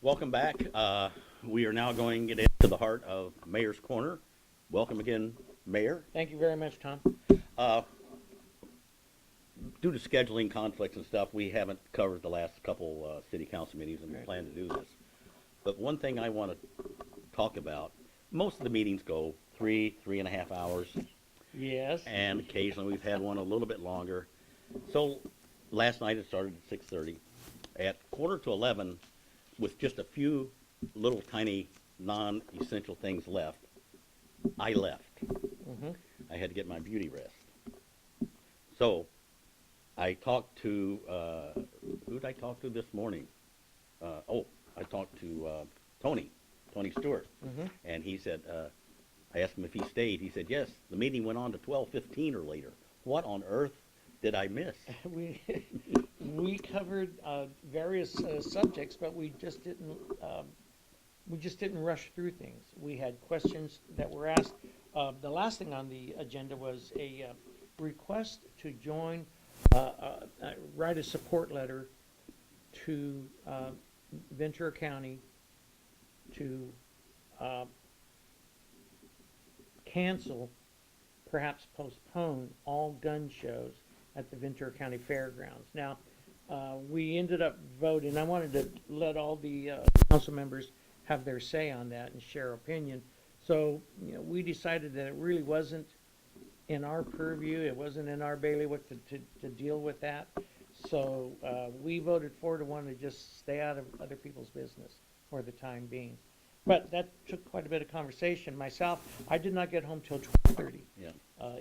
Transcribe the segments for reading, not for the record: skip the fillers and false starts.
Welcome back. We are now going to get into the heart of Mayor's Corner. Welcome again, Mayor. Thank you very much, Tom. Uh, Due to scheduling conflicts and stuff, we haven't covered the last couple city council meetings, and we Right. plan to do this. But one thing I want to talk about, most of the meetings go 3.5 hours, Yes. and occasionally we've had one a little bit longer. So last night it started at 6:30. At quarter to 11, with just a few little tiny non-essential things left, I left. hmm I had to get my beauty rest. So I talked to, who did I talk to this morning? I talked to Tony Stewart, hmm and he said, I asked him if he stayed. He said, yes, the meeting went on to 12:15 or later. What on earth did I miss? We we covered various subjects, but we just didn't rush through things. We had questions that were asked. The last thing on the agenda was a request to join, write a support letter to Ventura County to uh, cancel, perhaps postpone all gun shows at the Ventura County Fairgrounds. Now, we ended up voting. I wanted to let all the council members have their say on that and share opinion. So, we decided that it really wasn't in our purview. It wasn't in our bailiwick to deal with that. So we voted 4-1 to just stay out of other people's business for the time being. But that took quite a bit of conversation. Myself, I did not get home till 12:30. Yeah.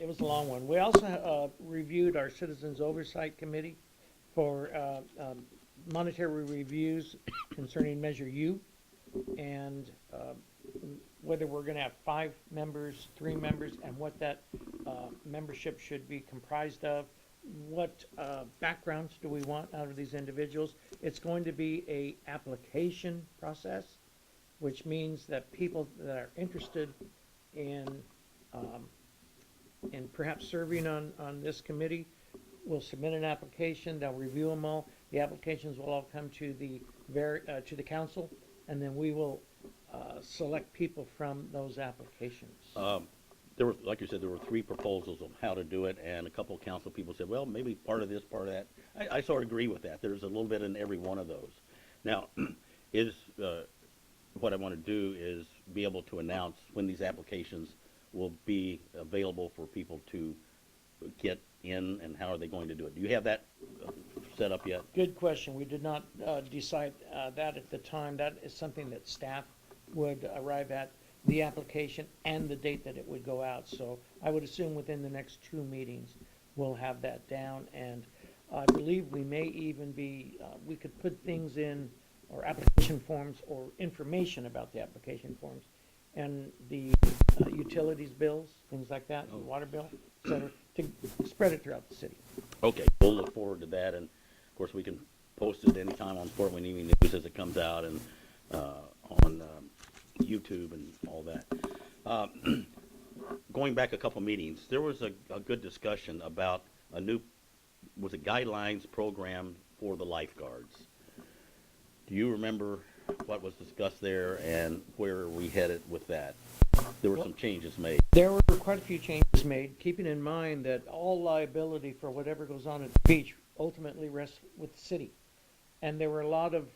It was a long one. We also reviewed our Citizens Oversight Committee for monetary reviews concerning Measure U, and whether we're going to have 5 members, 3 members, and what that membership should be comprised of. What backgrounds do we want out of these individuals? It's going to be a application process, which means that people that are interested in perhaps serving on this committee will submit an application. They'll review them all. The applications will all come to the council, and then we will select people from those applications. There were, like you said, there were 3 proposals of how to do it, and a couple of council people said, well, maybe part of this, part of that. I sort of agree with that. There's a little bit in every one of those. Now, what I want to do is be able to announce when these applications will be available for people to get in, and how are they going to do it? Do you have that set up yet? Good question. We did not decide that at the time. That is something that staff would arrive at, the application and the date that it would go out. So I would assume within the next 2 meetings, we'll have that down. And I believe we may even be, we could put things in, or application forms, or information about the application forms, and the utilities bills, things like that, the water bill, et cetera, to spread it throughout the city. Okay, we'll look forward to that, and of course, we can post it anytime on Fort Wayne Evening News as it comes out, and on YouTube and all that. Going back a couple meetings, there was a good discussion about a new, was it guidelines program for the lifeguards? Do you remember what was discussed there, and where are we headed with that? There were some changes made. There were quite a few changes made, keeping in mind that all liability for whatever goes on at the beach ultimately rests with the city. And there were a lot of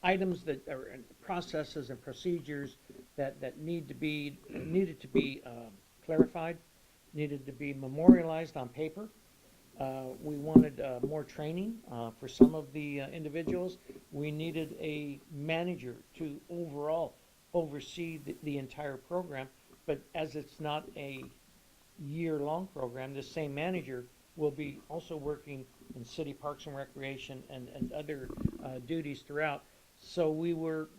items that are processes and procedures that needed to be clarified, needed to be memorialized on paper. We wanted more training for some of the individuals. We needed a manager to overall oversee the entire program. But as it's not a year-long program, the same manager will be also working in city parks and recreation and other duties throughout. So we were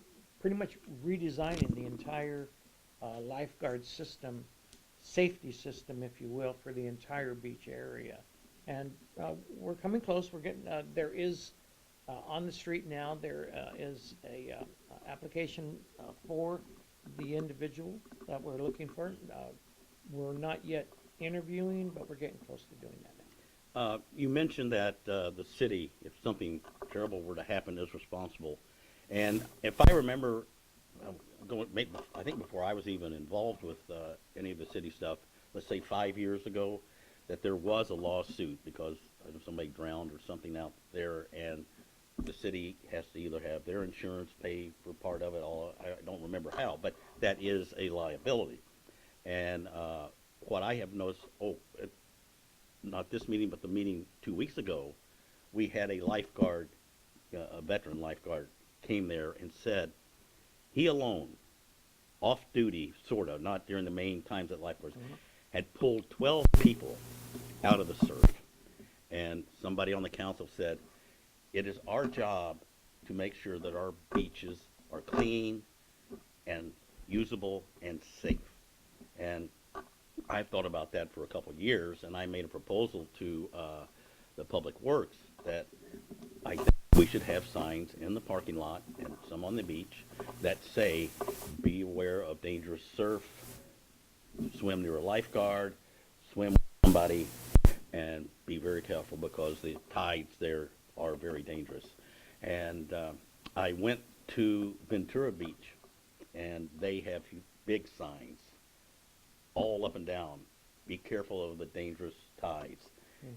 pretty much redesigning the entire lifeguard system, safety system, if you will, for the entire beach area. And we're coming close. We're getting, there is, on the street now, there is a application for the individual that we're looking for. We're not yet interviewing, but we're getting close to doing that now. You mentioned that the city, if something terrible were to happen, is responsible. And if I remember, I think before I was even involved with any of the city stuff, let's say 5 years ago, that there was a lawsuit because somebody drowned or something out there, and the city has to either have their insurance pay for part of it, or I don't remember how, but that is a liability. And what I have noticed, not this meeting, but the meeting 2 weeks ago, we had a lifeguard, a veteran lifeguard, came there and said he alone, off duty, sort of, not during the main times that lifeguards, had pulled 12 people out of the surf. And somebody on the council said, it is our job to make sure that our beaches are clean and usable and safe. And I've thought about that for a couple of years, and I made a proposal to the Public Works that I think we should have signs in the parking lot and some on the beach that say, be aware of dangerous surf, swim near a lifeguard, swim with somebody, and be very careful because the tides there are very dangerous. And I went to Ventura Beach, and they have big signs all up and down. Be careful of the dangerous tides.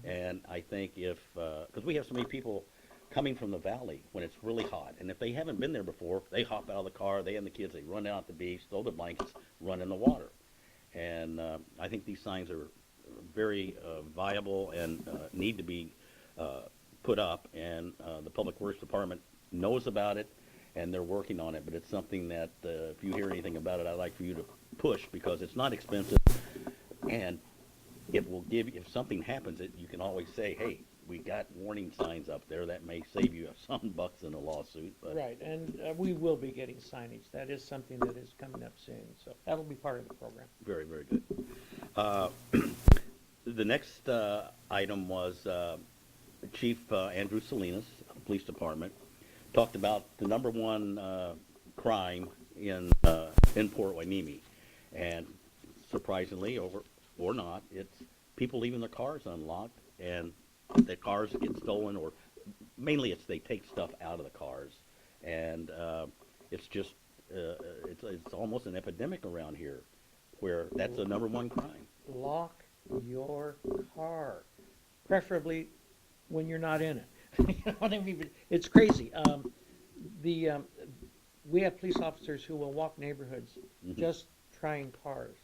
And I think because we have so many people coming from the valley when it's really hot, and if they haven't been there before, they hop out of the car, they and the kids, they run out the beach, throw the blankets, run in the water. And I think these signs are very viable and need to be put up, and the Public Works Department knows about it, and they're working on it, but it's something that if you hear anything about it, I'd like for you to push, because it's not expensive, and it will give you, if something happens, you can always say, hey, we got warning signs up there that may save you some bucks in a lawsuit. But Right, and we will be getting signage. That is something that is coming up soon, so that'll be part of the program. very, very good. The next item was Chief Andrew Salinas, Police Department, talked about the number one crime in Port Hueneme, and surprisingly, or not, it's people leaving their cars unlocked, and the cars get stolen, or mainly it's they take stuff out of the cars, and it's just it's almost an epidemic around here, where that's the number one crime. Lock your car, preferably when you're not in it. You know what I mean? It's crazy. We have police officers who will walk neighborhoods just trying cars,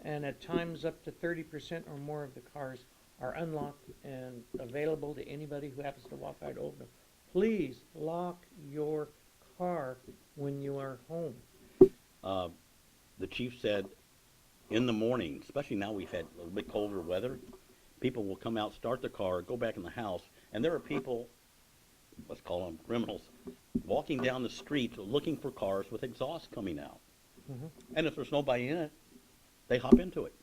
and at times up to 30% or more of the cars are unlocked and available to anybody who happens to walk out to open them. Please lock your car when you are home. The chief said in the morning, especially now we've had a little bit colder weather, people will come out, start the car, go back in the house, and there are people, let's call them criminals, walking down the street looking for cars with exhaust coming out. And if there's nobody in it, they hop into it,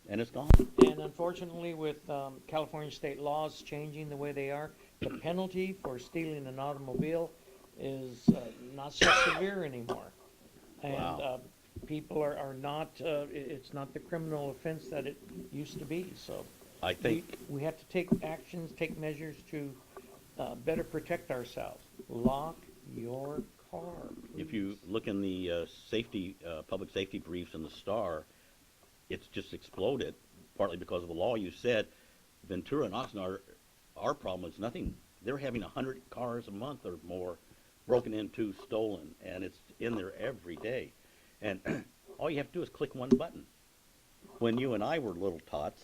and it's gone. And unfortunately, with California state laws changing the way they are, the penalty for stealing an automobile is not so severe anymore. And Wow. people are not, it's not the criminal offense that it used to be. So I think we have to take actions, take measures to better protect ourselves. Lock your car. if you look in the public safety briefs in the Star, it's just exploded, partly because of the law. You said Ventura and Oxnard, our problem is nothing. They're having 100 cars a month or more broken into, stolen, and it's in there every day. And all you have to do is click one button. When you and I were little tots,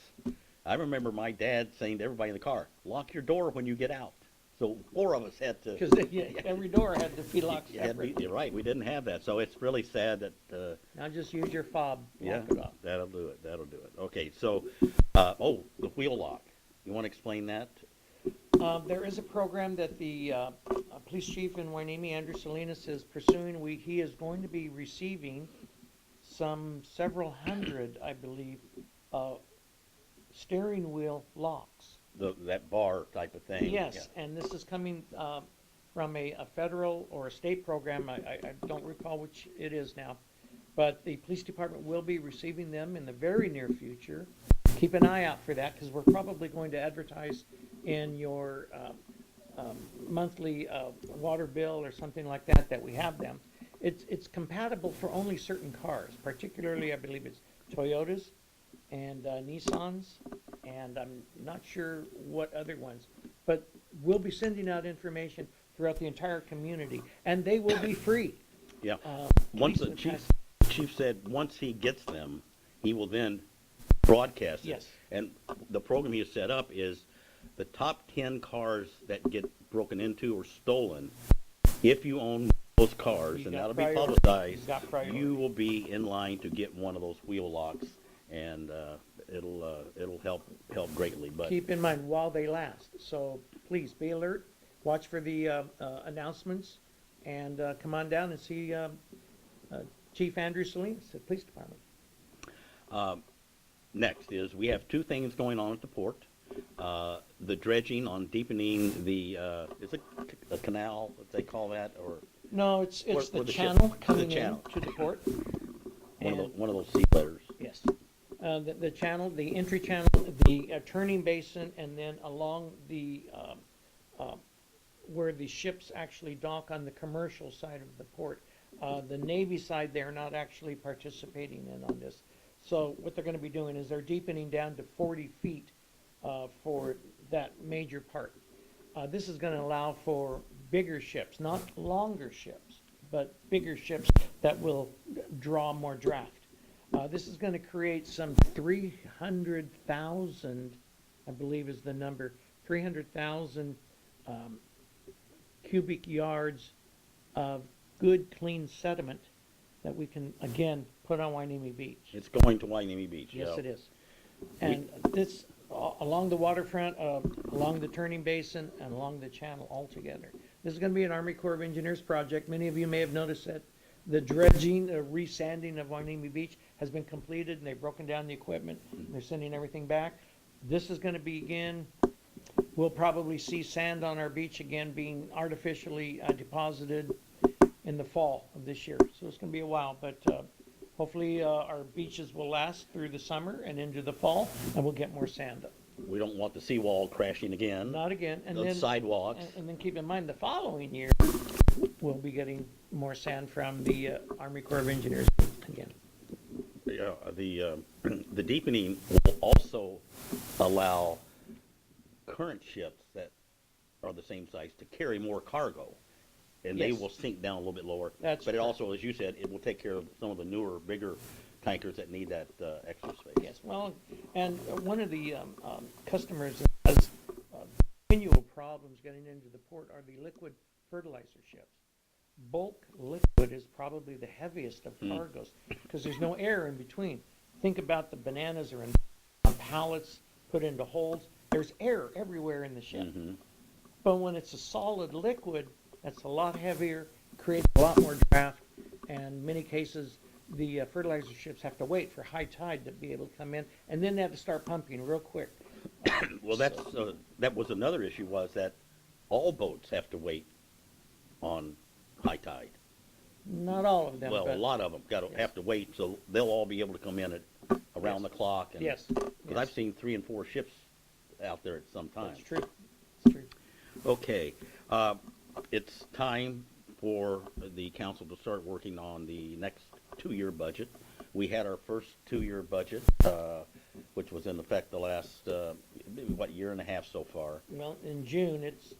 I remember my dad saying to everybody in the car, lock your door when you get out. So 4 of us had to. Because every door had to be locked separate. You're right, we didn't have that. So it's really sad that Now just use your fob, yeah, lock it up. that'll do it. That'll do it. Okay, so, the wheel lock. You want to explain that? There is a program that the police chief in Hueneme, Andrew Salinas, is pursuing. He is going to be receiving several hundred, I believe, steering wheel locks. That bar type of thing. Yes, and this is coming from a federal or a state program. I don't recall which it is now, but the police department will be receiving them in the very near future. Keep an eye out for that, because we're probably going to advertise in your monthly water bill or something like that, that we have them. It's compatible for only certain cars, particularly, I believe it's Toyotas and Nissans, and I'm not sure what other ones. But we'll be sending out information throughout the entire community, and they will be free. Yeah. Uh, Once please, the chief said, once he gets them, he will then broadcast it. Yes. And the program he has set up is the top 10 cars that get broken into or stolen. If you own those cars, You and got that'll be priority. publicized, You got priority. you will be in line to get one of those wheel locks, and it'll help greatly. But Keep in mind while they last. So please be alert, watch for the announcements, and come on down and see Chief Andrew Salinas at the Police Department. next is we have two things going on at the port. The dredging on deepening the is it a canal that they call that, or No, it's Where the the ship- channel the coming in channel. to the port. one of those sea letters? Yes. The channel, the entry channel, the turning basin, and then along the, where the ships actually dock on the commercial side of the port. The Navy side, they're not actually participating in on this. So what they're gonna be doing is they're deepening down to 40 feet for that major part. This is gonna allow for bigger ships, not longer ships, but bigger ships that will draw more draft. This is gonna create some 300,000, I believe is the number, 300,000 cubic yards of good, clean sediment that we can, again, put on Wainimi Beach. It's going to Wainimi Beach. Yes, yeah. it is. And this, along the waterfront, along the turning basin, and along the channel altogether. This is gonna be an Army Corps of Engineers project. Many of you may have noticed that the dredging, resanding of Wainimi Beach has been completed, and they've broken down the equipment, and they're sending everything back. This is gonna begin, we'll probably see sand on our beach again being artificially deposited in the fall of this year. So it's gonna be a while, but hopefully our beaches will last through the summer and into the fall, and we'll get more sand up. We don't want the seawall crashing again. Not again, and The then, sidewalks. and then keep in mind, the following year, we'll be getting more sand from the Army Corps of Engineers again. Yeah, the deepening will also allow current ships that are the same size to carry more cargo, and they Yes. will sink down a little bit lower. That's But it correct. also, as you said, it will take care of some of the newer, bigger tankers that need that extra space. Yes, well, and one of the customers that has continual problems getting into the port are the liquid fertilizer ships. Bulk liquid is probably the heaviest of cargoes, because there's no air in between. Think about the bananas are in pallets put into holds. There's air everywhere in the ship. Mhm. But when it's a solid liquid, that's a lot heavier, creates a lot more draft, and in many cases, the fertilizer ships have to wait for high tide to be able to come in, and then they have to start pumping real quick. Well, that was another issue, was that all boats have to wait on high tide. Not all of them, Well, a but lot of them Yes. have to wait, so they'll all be able to come in at around the clock. And, yes, Because I've seen 3 and 4 ships out there at some time. that's true. It's true. Okay, it's time for the council to start working on the next 2-year budget. We had our first 2-year budget, which was in effect the last, year and a half so far. Well, in June, it's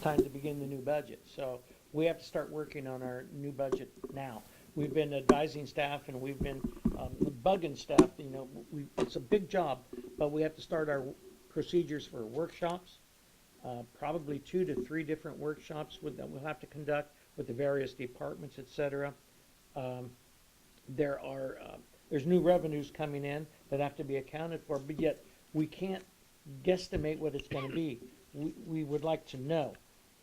time to begin the new budget, so we have to start working on our new budget now. We've been advising staff, and we've been bugging staff, it's a big job, but we have to start our procedures for workshops, probably 2 to 3 different workshops that we'll have to conduct with the various departments, et cetera. There's new revenues coming in that have to be accounted for, but yet we can't guesstimate what it's gonna be. We would like to know.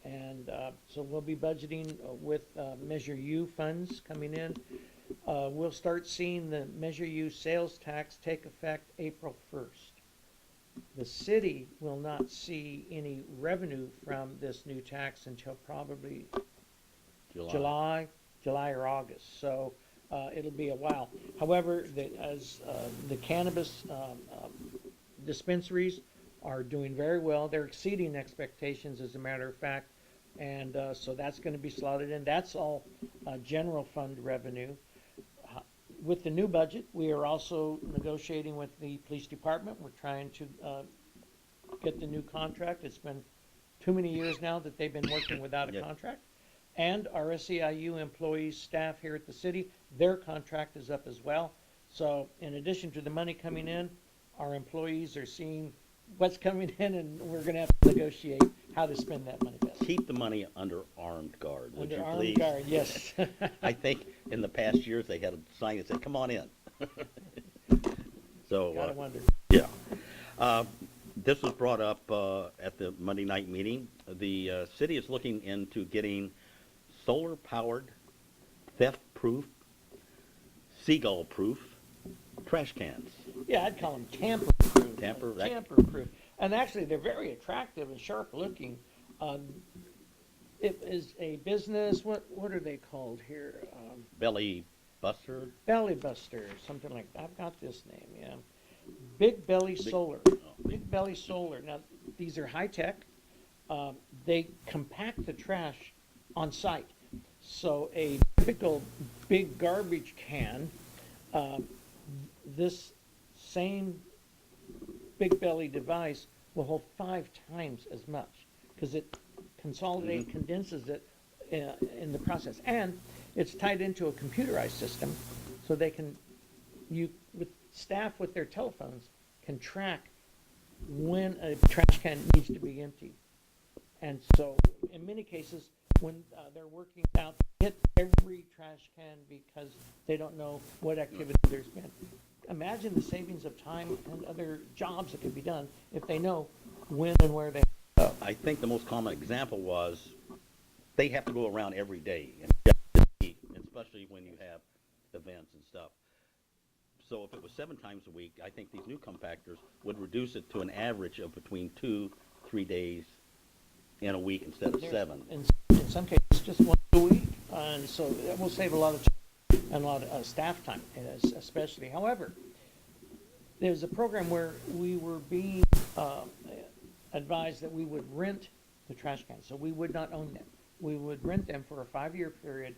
And so we'll be budgeting with Measure U funds coming in. We'll start seeing the Measure U sales tax take effect April 1st. The city will not see any revenue from this new tax until probably July or August, so it'll be a while. However, as the cannabis dispensaries are doing very well. They're exceeding expectations, as a matter of fact. And so that's going to be slotted in. That's all general fund revenue. With the new budget, we are also negotiating with the police department. We're trying to get the new contract. It's been too many years now that they've been working without a Yeah. contract. And our SEIU employees, staff here at the city, their contract is up as well. So in addition to the money coming in, our employees are seeing what's coming in, and we're gonna have to negotiate how to spend that money best. Keep the money under armed guard, would Under you armed please? guard, yes. I think in the past years, they had a sign that said, "Come on in." So, Gotta wonder. yeah. This was brought up at the Monday night meeting. The city is looking into getting solar-powered, theft-proof, seagull-proof trash cans. Yeah, I'd call them tamper-proof. Tamper- Tamper-proof. And actually, they're very attractive and sharp-looking. It is a business, what are they called here? Belly buster. Belly Buster, something like, I've got this name, yeah. Big Belly Solar. Big Belly Solar. Now, these are high-tech. They compact the trash on site. So a typical big garbage can, this same Big Belly device will hold 5 times as much, because it consolidates, condenses it in the process. And it's tied into a computerized system, so they can, with staff with their telephones, can track when a trash can needs to be emptied. And so, in many cases, when they're working out, hit every trash can because they don't know what activity there's been. Imagine the savings of time and other jobs that could be done if they know when and where they go. I think the most common example was they have to go around every day, and especially when you have events and stuff. So if it was 7 times a week, I think these new compactors would reduce it to an average of between 2-3 days in a week instead of 7. In some cases, just once a week, and so that will save a lot of time and a lot of staff time, especially. However, there's a program where we were being advised that we would rent the trash cans, so we would not own them. We would rent them for a 5-year period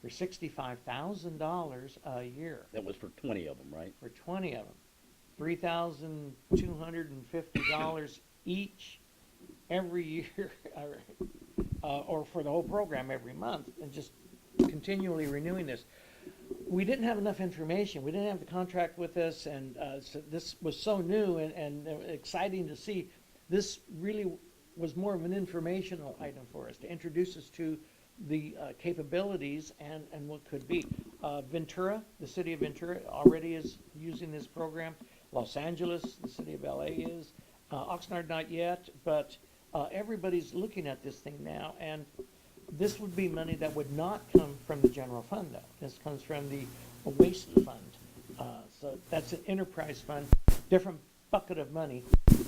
for $65,000 a year. That was for 20 of them, right? For 20 of them, $3,250 each every year, or for the whole program every month, and just continually renewing this. We didn't have enough information. We didn't have the contract with us, and so this was so new and exciting to see. This really was more of an informational item for us to introduce us to the capabilities and what could be. Ventura, the city of Ventura, already is using this program. Los Angeles, the city of LA is. Oxnard, not yet, but everybody's looking at this thing now, and this would be money that would not come from the general fund, though. This comes from the waste fund. So that's an enterprise fund, different bucket of money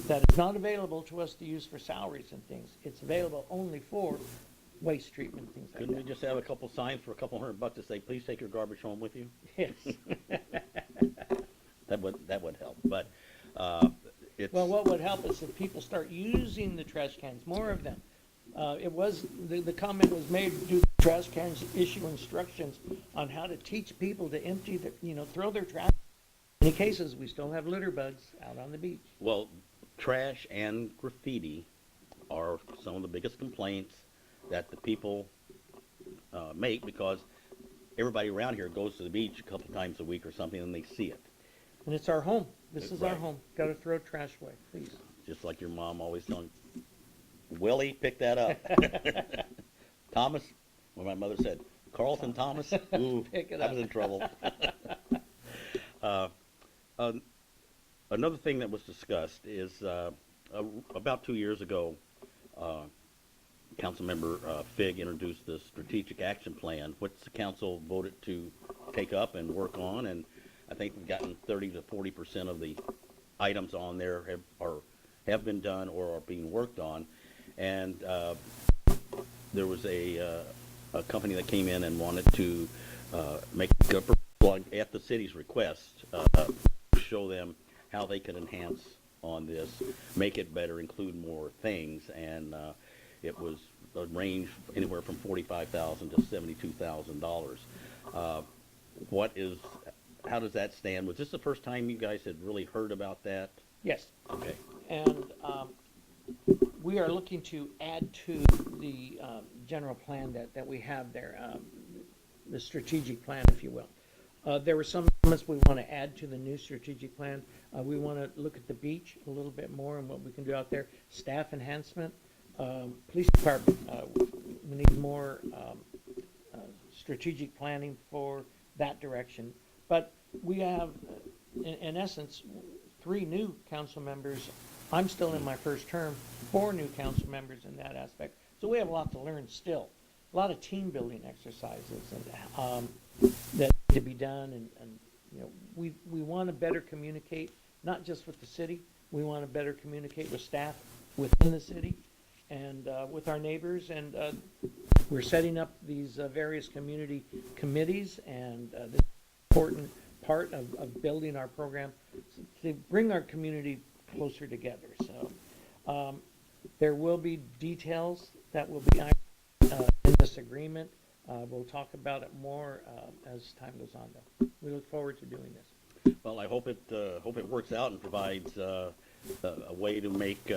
that is not available to us to use for salaries and things. It's available only for waste treatment, things like Couldn't we that. just have a couple signs for a couple $100 to say, "Please take your garbage home with you"? Yes. That would help. But it's Well, what would help is if people start using the trash cans, more of them. The comment was made, do the trash cans issue instructions on how to teach people to empty throw their trash. In many cases, we still have litter bugs out on the beach. well, trash and graffiti are some of the biggest complaints that the people make, because everybody around here goes to the beach a couple times a week or something, and they see it. And it's our home. This is our Right. home. Got to throw trash away, please. Just like your mom always telling, "Willie, pick that up." Thomas, when my mother said, "Carlton Thomas," ooh, Pick it I was up. in trouble. Another thing that was discussed is about 2 years ago, Councilmember Fig introduced the strategic action plan, which the council voted to take up and work on, and I think we've gotten 30 to 40% of the items on there have been done or are being worked on. And there was a company that came in and wanted to make a proposal at the city's request, show them how they could enhance on this, make it better, include more things, and it was a range anywhere from $45,000 to $72,000. How does that stand? Was this the first time you guys had really heard about that? Yes, Okay. and we are looking to add to the general plan that we have there, the strategic plan, if you will. There were some elements we want to add to the new strategic plan. We want to look at the beach a little bit more and what we can do out there. Staff enhancement, police department, we need more strategic planning for that direction. But we have, in essence, 3 new council members. I'm still in my first term, 4 new council members in that aspect. So we have a lot to learn still. A lot of team building exercises and that need to be done. And you know, we want to better communicate, not just with the city. We want to better communicate with staff within the city and with our neighbors. And we're setting up these various community committees, and this is an important part of building our program to bring our community closer together. So there will be details that will be in this agreement. We'll talk about it more as time goes on, though. We look forward to doing this. Well, I hope it works out and provides a way to make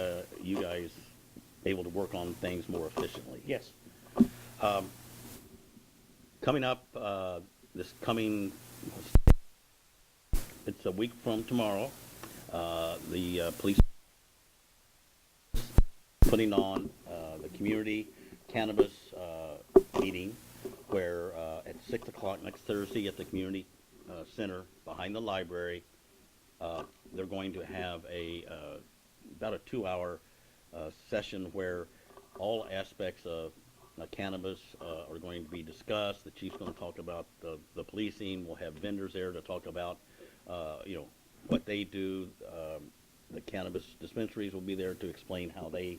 you guys able to work on things more efficiently. Yes. Coming up, it's a week from tomorrow. The police putting on the community cannabis meeting, where at 6 o'clock next Thursday at the community center behind the library, they're going to have about a 2-hour session where all aspects of cannabis are going to be discussed. The chief's going to talk about the policing. We'll have vendors there to talk about what they do. The cannabis dispensaries will be there to explain how they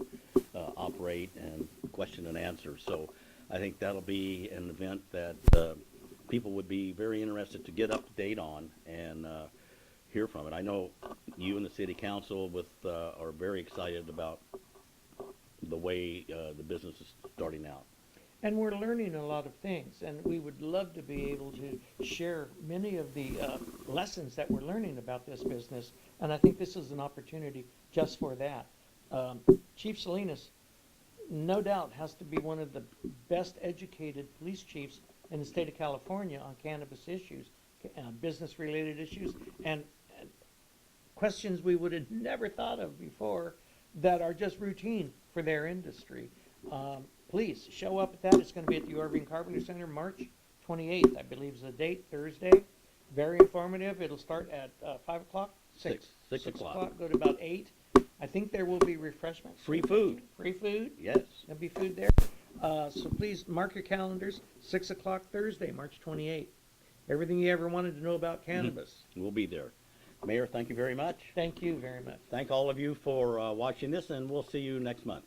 operate and question and answer. So I think that'll be an event that people would be very interested to get up to date on and hear from it. I know you and the city council are very excited about the way the business is starting out. And we're learning a lot of things, and we would love to be able to share many of the lessons that we're learning about this business, and I think this is an opportunity just for that. Chief Salinas, no doubt, has to be one of the best educated police chiefs in the state of California on cannabis issues, business-related issues, and questions we would have never thought of before that are just routine for their industry. Please show up at that. It's going to be at the Irving Carpenter Center, March 28th, I believe is the date, Thursday. Very informative. It'll start at 5 o'clock? 6 o'clock. Go to about 8. I think there will be refreshments. Free food. Free food? Yes. There'll be food there. So please mark your calendars, 6 o'clock Thursday, March 28th. Everything you ever wanted to know about cannabis. We'll be there. Mayor, thank you very much. Thank you very much. Thank all of you for watching this, and we'll see you next month.